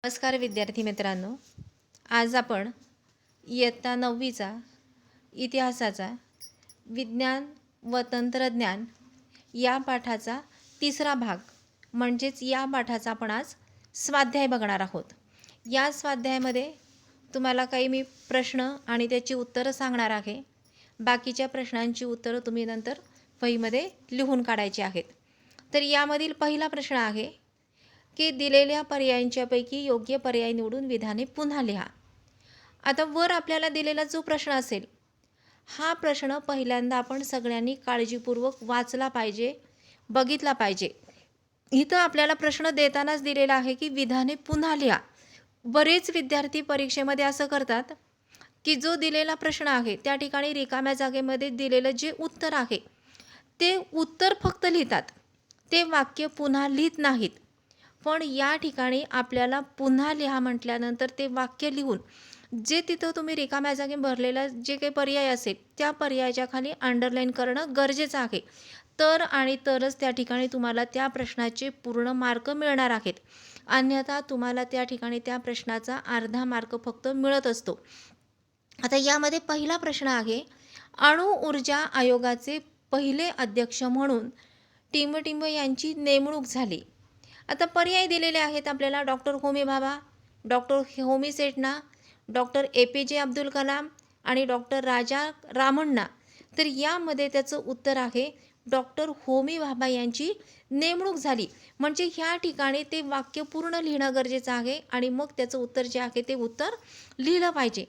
नमस्कार विद्यार्थी मित्रांनो, आज आपण इयत्ता 9वीचा इतिहासाचा विज्ञान व तंत्रज्ञान या पाठाचा तिसरा भाग म्हणजेच या पाठाचा आपण आज स्वाध्याय बघणार आहोत. या स्वाध्यायामध्ये तुम्हाला काही मी प्रश्न आणि त्याची उत्तरं सांगणार आहे. बाकीच्या प्रश्नांची उत्तरं तुम्ही नंतर वहीमध्ये लिहून काढायची आहेत. तर यामधील पहिला प्रश्न आहे की दिलेल्या पर्यायांच्यापैकी योग्य पर्याय निवडून विधाने पुन्हा लिहा. आता वर आपल्याला दिलेला जो प्रश्न असेल हा प्रश्न पहिल्यांदा आपण सगळ्यांनी काळजीपूर्वक वाचला पाहिजे, बघितला पाहिजे. इथं आपल्याला प्रश्न देतानाच दिलेला आहे की विधाने पुन्हा लिहा. बरेच विद्यार्थी परीक्षेमध्ये असं करतात की जो दिलेला प्रश्न आहे त्या ठिकाणी रिकाम्या जागेमध्ये दिलेलं जे उत्तर आहे ते उत्तर फक्त लिहितात, ते वाक्य पुन्हा लिहित नाहीत. पण या ठिकाणी आपल्याला पुन्हा लिहा म्हटल्यानंतर ते वाक्य लिहून जे तिथं तुम्ही रिकाम्या जागी भरलेला जे काही पर्याय असेल त्या पर्यायाच्या खाली अंडरलाईन करणं गरजेचं आहे. तर आणि तरच त्या ठिकाणी तुम्हाला त्या प्रश्नाचे पूर्ण मार्क मिळणार आहेत. अन्यथा तुम्हाला त्या ठिकाणी त्या प्रश्नाचा अर्धा मार्क फक्त मिळत असतो. आता यामध्ये पहिला प्रश्न आहे, अणु ऊर्जा आयोगाचे पहिले अध्यक्ष म्हणून टिंबटिंब यांची नेमणूक झाली. आता पर्याय दिलेले आहेत आपल्याला, doctor Homi Bhabha, doctor Homi Sethna, doctor APJ Abdul Kalam आणि डॉक्टर राजा रामण्णा. तर यामध्ये त्याचं उत्तर आहे डॉक्टर होमी भाभा यांची नेमणूक झाली. म्हणजे ह्या ठिकाणी ते वाक्य पूर्ण लिहिणं गरजेचं आहे आणि मग त्याचं उत्तर जे आहे ते उत्तर लिहिलं पाहिजे.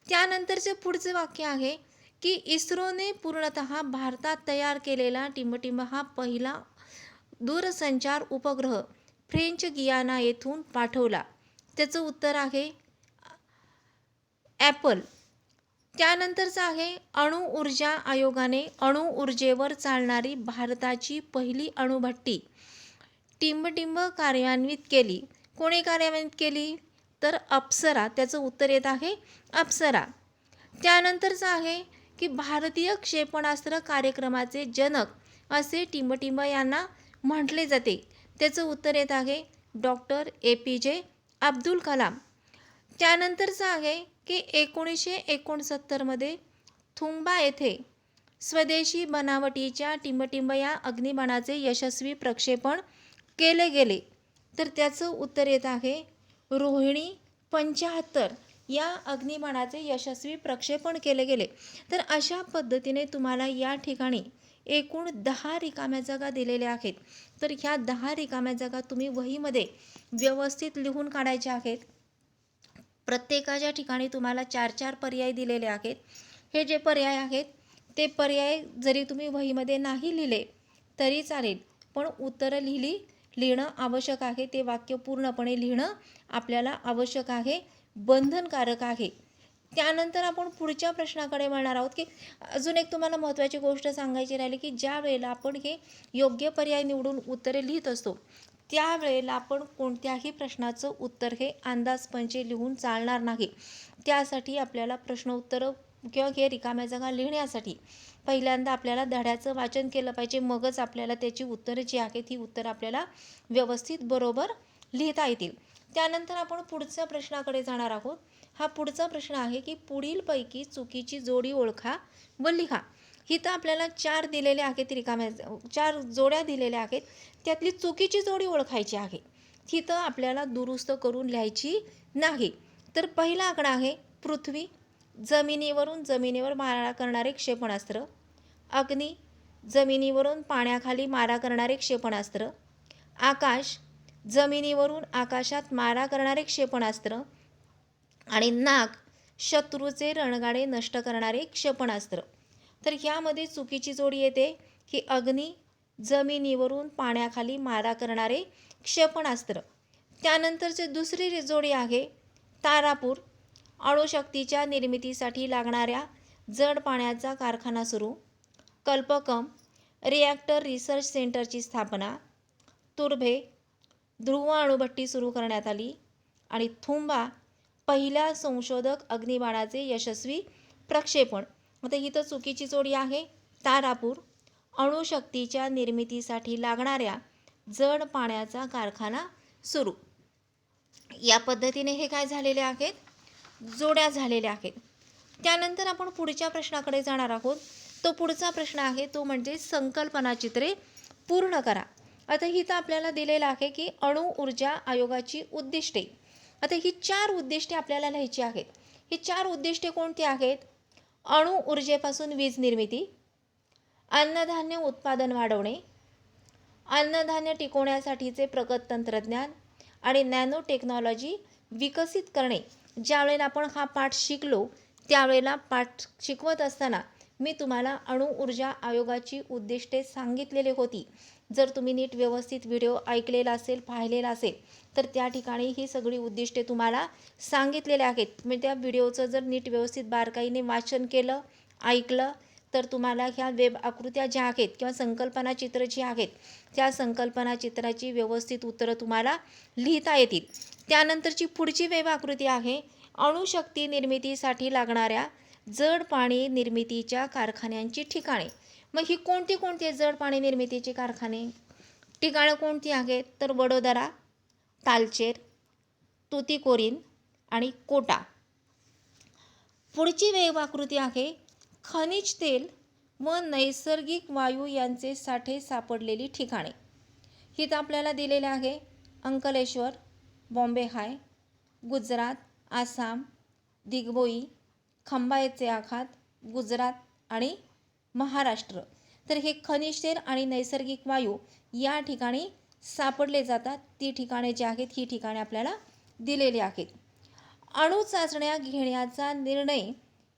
त्यानंतरचे पुढचे वाक्य आहे की इस्रोने पूर्णतः भारतात तयार केलेला टिंबटिंब हा पहिला दूरसंचार उपग्रह फ्रेंच गियाना येथून पाठवला. त्याचं उत्तर आहे ॲपल. त्यानंतरचं आहे, अणु ऊर्जा आयोगाने अणु ऊर्जेवर चालणारी भारताची पहिली अणुभट्टी टिंबटिंब कार्यान्वित केली. कोणी कार्यान्वित केली? तर अप्सरा. त्याचं उत्तर येत आहे अप्सरा. त्यानंतरचं आहे की भारतीय क्षेपणास्त्र कार्यक्रमाचे जनक असे टिंबटिंब यांना म्हटले जाते. त्याचं उत्तर येत आहे डॉक्टर APJ अब्दुल कलाम. त्यानंतरचं आहे की 1969मध्ये थुंबा येथे स्वदेशी बनावटीच्या टिंबटिंब या अग्निबाणाचे यशस्वी प्रक्षेपण केले गेले. तर त्याचं उत्तर येत आहे रोहिणी 75 या अग्निबाणाचे यशस्वी प्रक्षेपण केले गेले. तर अशा पद्धतीने तुम्हाला या ठिकाणी एकूण 10 रिकाम्या जागा दिलेल्या आहेत. तर ह्या 10 रिकाम्या जागा तुम्ही वहीमध्ये व्यवस्थित लिहून काढायच्या आहेत. प्रत्येकाच्या ठिकाणी तुम्हाला 4-4 पर्याय दिलेले आहेत. हे जे पर्याय आहेत ते पर्याय जरी तुम्ही वहीमध्ये नाही लिहिले तरी चालेल, पण उत्तरं लिहिणं आवश्यक आहे. ते वाक्य पूर्णपणे लिहिणं आपल्याला आवश्यक आहे, बंधनकारक आहे. त्यानंतर आपण पुढच्या प्रश्नाकडे वळणार आहोत की अजून एक तुम्हाला महत्त्वाची गोष्ट सांगायची राहिली की ज्या वेळेला आपण हे योग्य पर्याय निवडून उत्तरे लिहित असतो त्यावेळेला आपण कोणत्याही प्रश्नाचं उत्तर हे अंदाजपंचे लिहून चालणार नाही. त्यासाठी आपल्याला प्रश्न उत्तरं किंवा हे रिकाम्या जागा लिहिण्यासाठी पहिल्यांदा आपल्याला धड्याचं वाचन केलं पाहिजे. मगच आपल्याला त्याची उत्तरं जी आहेत ही उत्तरं आपल्याला व्यवस्थित बरोबर लिहिता येतील. त्यानंतर आपण पुढच्या प्रश्नाकडे जाणार आहोत. हा पुढचा प्रश्न आहे की पुढीलपैकी चुकीची जोडी ओळखा व लिहा. इथं आपल्याला 4 दिलेले आहेत, रिकाम्या 4 जोड्या दिलेल्या आहेत. त्यातली चुकीची जोडी ओळखायची आहे. तिथं आपल्याला दुरुस्त करून लिहायची नाही. तर पहिला आकडा आहे पृथ्वी, जमिनीवर मारा करणारे क्षेपणास्त्र, अग्नी, जमिनीवरून पाण्याखाली मारा करणारे क्षेपणास्त्र, आकाश, जमिनीवरून आकाशात मारा करणारे क्षेपणास्त्र आणि नाग, शत्रूचे रणगाडे नष्ट करणारे क्षेपणास्त्र. तर ह्यामध्ये चुकीची जोडी येते की अग्नी, जमिनीवरून पाण्याखाली मारा करणारे क्षेपणास्त्र. त्यानंतरची दुसरी जोडी आहे तारापूर, अणुशक्तीच्या निर्मितीसाठी लागणाऱ्या जड पाण्याचा कारखाना सुरू, कल्पकम, रिॲक्टर रिसर्च सेंटरची स्थापना, तुर्भे, ध्रुव अणुभट्टी सुरू करण्यात आली आणि थुंबा, पहिल्या संशोधक अग्निबाणाचे यशस्वी प्रक्षेपण. आता इथं चुकीची जोडी आहे तारापूर, अणुशक्तीच्या निर्मितीसाठी लागणाऱ्या जड पाण्याचा कारखाना सुरू. या पद्धतीने हे काय झालेले आहेत, जोड्या झालेल्या आहेत. त्यानंतर आपण पुढच्या प्रश्नाकडे जाणार आहोत. तो पुढचा प्रश्न आहे तो म्हणजे संकल्पना चित्रे पूर्ण करा. आता इथं आपल्याला दिलेलं आहे की अणु ऊर्जा आयोगाची उद्दिष्टे. आता ही 4 उद्दिष्टे आपल्याला लिहायची आहेत. ही 4 उद्दिष्टे कोणती आहेत? अणु ऊर्जेपासून वीज निर्मिती, अन्नधान्य उत्पादन वाढवणे, अन्नधान्य टिकवण्यासाठीचे प्रगत तंत्रज्ञान आणि नॅनो टेक्नॉलॉजी विकसित करणे. ज्यावेळेला आपण हा पाठ शिकलो त्यावेळेला पाठ शिकवत असताना मी तुम्हाला अणु ऊर्जा आयोगाची उद्दिष्टे सांगितलेली होती. जर तुम्ही नीट व्यवस्थित व्हिडिओ ऐकलेला असेल, पाहिलेला असेल तर त्या ठिकाणी ही सगळी उद्दिष्टे तुम्हाला सांगितलेले आहेत. म्हणजे त्या व्हिडिओचं जर नीट व्यवस्थित बारकाईने वाचन केलं, ऐकलं तर तुम्हाला ह्या वेब आकृत्या ज्या आहेत किंवा संकल्पना चित्र जी आहेत त्या संकल्पना चित्राची व्यवस्थित उत्तरं तुम्हाला लिहिता येतील. त्यानंतरची पुढची वेब आकृती आहे अणुशक्ती निर्मितीसाठी लागणाऱ्या जड पाणी निर्मितीच्या कारखान्यांची ठिकाणे. मग ही कोणती कोणती जड पाणी निर्मितीची कारखाने ठिकाणं कोणती आहेत? तर वडोदरा, तालचेर, तुतीकोरीन आणि कोटा. पुढची वेब आकृती आहे खनिज तेल व नैसर्गिक वायू यांचे साठे सापडलेली ठिकाणे. ही तर आपल्याला दिलेले आहे अंकलेश्वर, बॉम्बे हाय, गुजरात, आसाम, दिग्बोई, खंबाळेचे आखात, गुजरात आणि महाराष्ट्र. तर हे खनिज तेल आणि नैसर्गिक वायू या ठिकाणी सापडले जातात. ती ठिकाणे जी आहेत ही ठिकाणे आपल्याला दिलेली आहेत. अणु चाचण्या घेण्याचा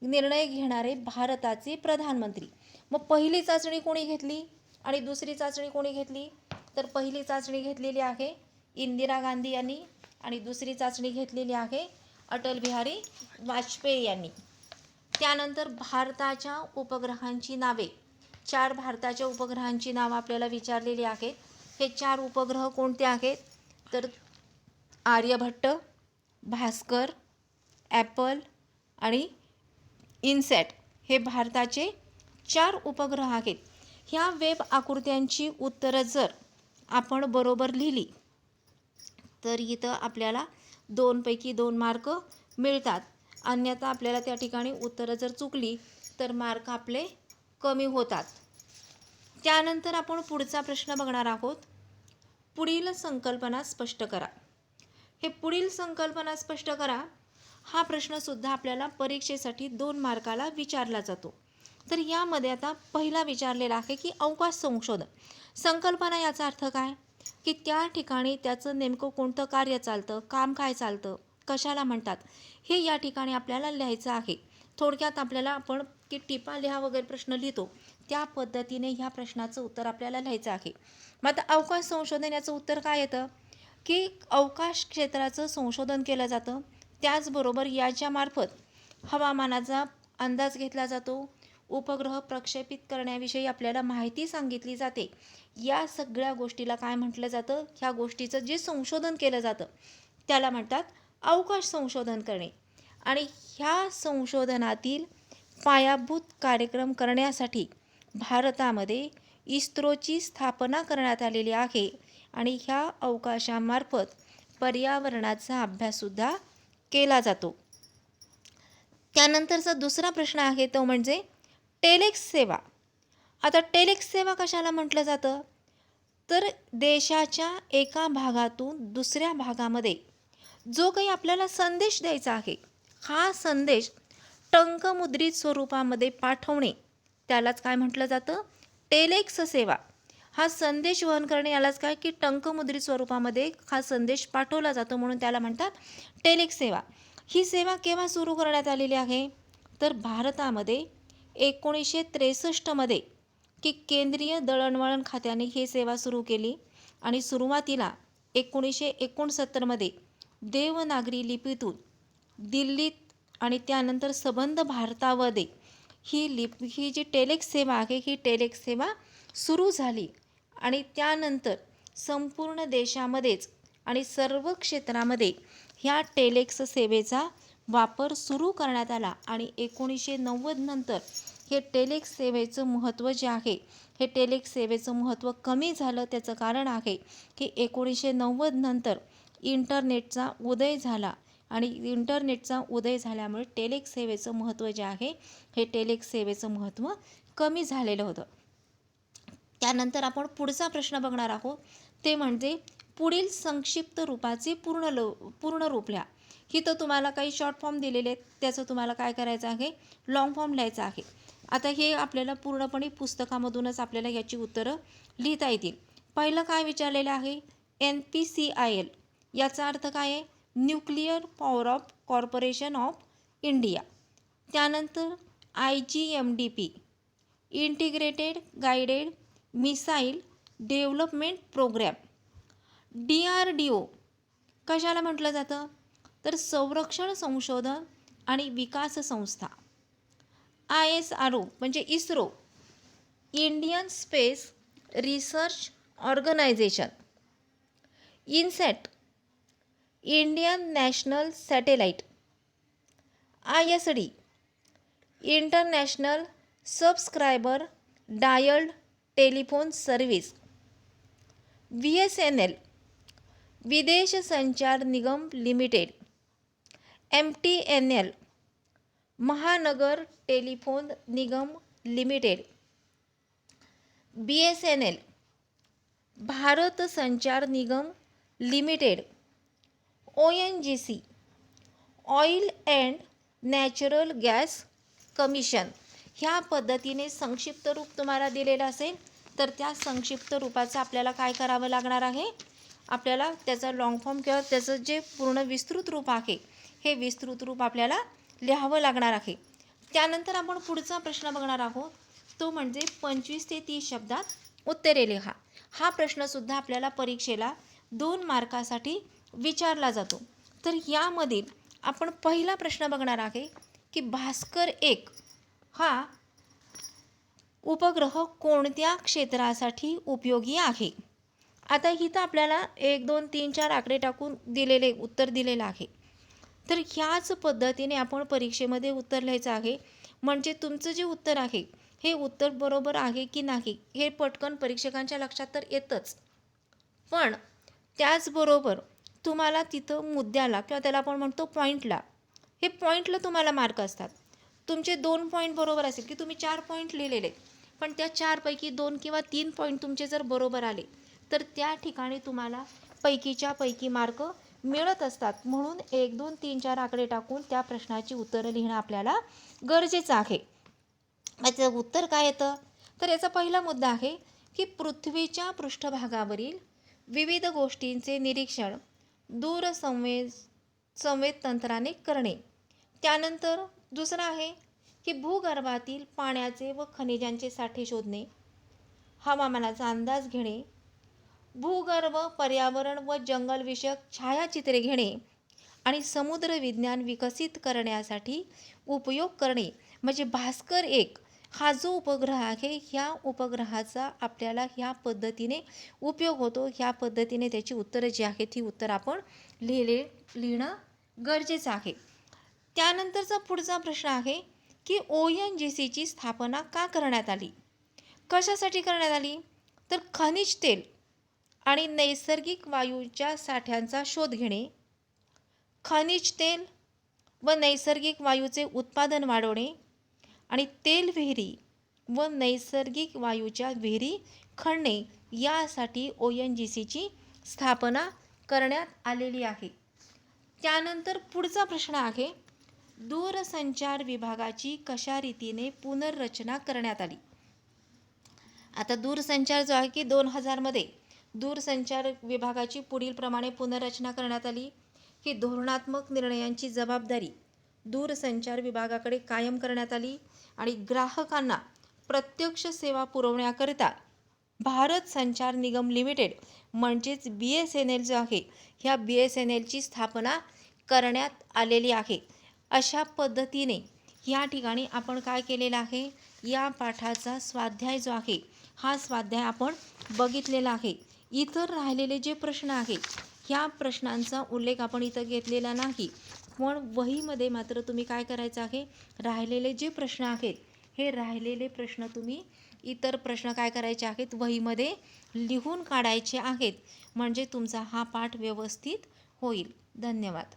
निर्णय घेणारे भारताचे प्रधानमंत्री. मग पहिली चाचणी कोणी घेतली आणि दुसरी चाचणी कोणी घेतली? तर पहिली चाचणी घेतलेली आहे इंदिरा गांधी यांनी आणि दुसरी चाचणी घेतलेली आहे अटल बिहारी वाजपेयी यांनी. त्यानंतर भारताच्या उपग्रहांची नावे, 4 भारताच्या उपग्रहांची नावं आपल्याला विचारलेली आहेत. हे 4 उपग्रह कोणते आहेत? तर आर्यभट्ट, भास्कर, ॲपल आणि इनसॅट हे भारताचे 4 उपग्रह आहेत. ह्या वेब आकृत्यांची उत्तरं जर आपण बरोबर लिहिली तर इथं आपल्याला 2 पैकी 2 मार्क मिळतात. अन्यथा आपल्याला त्या ठिकाणी उत्तरं जर चुकली तर मार्क आपले कमी होतात. त्यानंतर आपण पुढचा प्रश्न बघणार आहोत. पुढील संकल्पना स्पष्ट करा. हे पुढील संकल्पना स्पष्ट करा हा प्रश्नसुद्धा आपल्याला परीक्षेसाठी 2 मार्काला विचारला जातो. तर यामध्ये आता पहिला विचारलेला आहे की अवकाश संशोधन. संकल्पना याचा अर्थ काय? की त्या ठिकाणी त्याचं नेमकं कोणतं कार्य चालतं, काम काय चालतं, कशाला म्हणतात हे या ठिकाणी आपल्याला लिहायचं आहे. थोडक्यात आपल्याला आपण की टिपा लिहा वगैरे प्रश्न लिहितो त्या पद्धतीने ह्या प्रश्नाचं उत्तर आपल्याला लिहायचं आहे. मग आता अवकाश संशोधन याचं उत्तर काय येतं की अवकाश क्षेत्राचं संशोधन केलं जातं. त्याचबरोबर याच्यामार्फत हवामानाचा अंदाज घेतला जातो, उपग्रह प्रक्षेपित करण्याविषयी आपल्याला माहिती सांगितली जाते. या सगळ्या गोष्टीला काय म्हटलं जातं? ह्या गोष्टीचं जे संशोधन केलं जातं त्याला म्हणतात अवकाश संशोधन करणे. आणि ह्या संशोधनातील पायाभूत कार्यक्रम करण्यासाठी भारतामध्ये इस्रोची स्थापना करण्यात आलेली आहे आणि ह्या अवकाशामार्फत पर्यावरणाचा अभ्याससुद्धा केला जातो. त्यानंतरचा दुसरा प्रश्न आहे तो म्हणजे टेलेक्स सेवा. आता टेलेक्स सेवा कशाला म्हटलं जातं? तर देशाच्या एका भागातून दुसऱ्या भागामध्ये जो काही आपल्याला संदेश द्यायचा आहे हा संदेश टंकमुद्रित स्वरूपामध्ये पाठवणे त्यालाच काय म्हटलं जातं? टेलेक्स सेवा. हा संदेश वहन करणे यालाच काय की टंकमुद्रित स्वरूपामध्ये हा संदेश पाठवला जातो म्हणून त्याला म्हणतात टेलेक्स सेवा. ही सेवा केव्हा सुरू करण्यात आलेली आहे? तर भारतामध्ये 1963 मध्ये की केंद्रीय दळणवळण खात्याने ही सेवा सुरू केली आणि सुरुवातीला 1969 मध्ये देवनागरी लिपीतून दिल्लीत आणि त्यानंतर सबंध भारतामध्ये ही जी टेलेक्स सेवा आहे ही टेलेक्स सेवा सुरू झाली आणि त्यानंतर संपूर्ण देशामध्येच आणि सर्व क्षेत्रामध्ये ह्या टेलेक्स सेवेचा वापर सुरू करण्यात आला आणि 1990 नंतर हे टेलेक्स सेवेचं महत्त्व जे आहे हे टेलेक्स सेवेचं महत्त्व कमी झालं. त्याचं कारण आहे की 1990 नंतर इंटरनेटचा उदय झाला आणि इंटरनेटचा उदय झाल्यामुळे टेलेक्स सेवेचं महत्त्व जे आहे हे टेलेक्स सेवेचं महत्त्व कमी झालेलं होतं. त्यानंतर आपण पुढचा प्रश्न बघणार आहोत, ते म्हणजे पुढील संक्षिप्त रूपाचे पूर्ण रूप लिहा. इथं तुम्हाला काही शॉर्ट फॉर्म दिलेले आहेत, त्याचं तुम्हाला काय करायचं आहे, लॉंग फॉर्म लिहायचं आहे. आता हे आपल्याला पूर्णपणे पुस्तकामधूनच आपल्याला याची उत्तरं लिहिता येतील. पहिलं काय विचारलेलं आहे, NPCIL याचा अर्थ काय आहे, nuclear power of corporation of India. त्यानंतर IGMDP integrated guided missile development programme. DRDO कशाला म्हटलं जातं, तर संरक्षण संशोधन आणि विकास संस्था. ISRO म्हणजे ISRO, Indian space research organisation. INSAT Indian national satellite. ISD international subscriber dialled telephone service. BSNL Videsh Sanchar Nigam limited. MTNL Mahanagar telephone Nigam limited. BSNL Bharat Sanchar Nigam limited. ONGC oil and natural gas commission. ह्या पद्धतीने संक्षिप्त रूप तुम्हाला दिलेलं असेल तर त्या संक्षिप्त रूपाचं आपल्याला काय करावं लागणार आहे, आपल्याला त्याचा लॉंग फॉर्म किंवा त्याचं जे पूर्ण विस्तृत रूप आहे हे विस्तृत रूप आपल्याला लिहावं लागणार आहे. त्यानंतर आपण पुढचा प्रश्न बघणार आहोत, तो म्हणजे 25 ते 30 शब्दात उत्तरे लिहा. हा प्रश्नसुद्धा आपल्याला परीक्षेला 2 मार्कासाठी विचारला जातो. तर यामधील आपण पहिला प्रश्न बघणार आहे की भास्कर 1 हा उपग्रह कोणत्या क्षेत्रासाठी उपयोगी आहे. आता इथं आपल्याला 1 2 3 4 आकडे टाकून दिलेले उत्तर दिलेलं आहे. तर ह्याच पद्धतीने आपण परीक्षेमध्ये उत्तर लिहायचं आहे, म्हणजे तुमचं जे उत्तर आहे हे उत्तर बरोबर आहे की नाही हे पटकन परीक्षकांच्या लक्षात तर येतच, पण त्याचबरोबर तुम्हाला तिथं मुद्द्याला किंवा त्याला आपण म्हणतो पॉईंटला, हे पॉईंटला तुम्हाला मार्क असतात. तुमचे 2 पॉईंट बरोबर असेल की तुम्ही 4 पॉईंट लिहिलेले, पण त्या 4 पैकी 2 किंवा 3 पॉईंट तुमचे जर बरोबर आले तर त्या ठिकाणी तुम्हाला पैकीच्या पैकी मार्क मिळत असतात. म्हणून 1 2 3 4 आकडे टाकून त्या प्रश्नाची उत्तरं लिहिणं आपल्याला गरजेचं आहे. याचं उत्तर काय येतं, तर याचा पहिला मुद्दा आहे की पृथ्वीच्या पृष्ठभागावरील विविध गोष्टींचे निरीक्षण संवेद तंत्राने करणे. त्यानंतर दुसरं आहे की भूगर्भातील पाण्याचे व खनिजांचे साठे शोधणे, हवामानाचा अंदाज घेणे, भूगर्भ पर्यावरण व जंगलविषयक छायाचित्रे घेणे आणि समुद्र विज्ञान विकसित करण्यासाठी उपयोग करणे. म्हणजे भास्कर 1 हा जो उपग्रह आहे ह्या उपग्रहाचा आपल्याला ह्या पद्धतीने उपयोग होतो. ह्या पद्धतीने त्याची उत्तरं जी आहेत ही उत्तर आपण लिहिणं गरजेचं आहे. त्यानंतरचा पुढचा प्रश्न आहे की ONGCची स्थापना का करण्यात आली, कशासाठी करण्यात आली, तर खनिज तेल आणि नैसर्गिक वायूच्या साठ्यांचा शोध घेणे, खनिज तेल व नैसर्गिक वायूचे उत्पादन वाढवणे आणि तेल विहिरी व नैसर्गिक वायूच्या विहिरी खणणे यासाठी ONGCची स्थापना करण्यात आलेली आहे. त्यानंतर पुढचा प्रश्न आहे दूरसंचार विभागाची कशा रीतीने पुनर्रचना करण्यात आली. आता दूरसंचार जो आहे की 2000 मध्ये दूरसंचार विभागाची पुढील प्रमाणे पुनर्रचना करण्यात आली की धोरणात्मक निर्णयांची जबाबदारी दूरसंचार विभागाकडे कायम करण्यात आली आणि ग्राहकांना प्रत्यक्ष सेवा पुरवण्याकरिता भारत संचार निगम लिमिटेड म्हणजेच BSNL जो आहे ह्या BSNLची स्थापना करण्यात आलेली आहे. अशा पद्धतीने या ठिकाणी आपण काय केलेलं आहे, या पाठाचा स्वाध्याय जो आहे हा स्वाध्याय आपण बघितलेला आहे. इतर राहिलेले जे प्रश्न आहेत ह्या प्रश्नांचा उल्लेख आपण इथं घेतलेला नाही, पण वहीमध्ये मात्र तुम्ही काय करायचं आहे, राहिलेले जे प्रश्न आहेत हे राहिलेले प्रश्न तुम्ही इतर प्रश्न काय करायचे आहेत वहीमध्ये लिहून काढायचे आहेत, म्हणजे तुमचा हा पाठ व्यवस्थित होईल. धन्यवाद.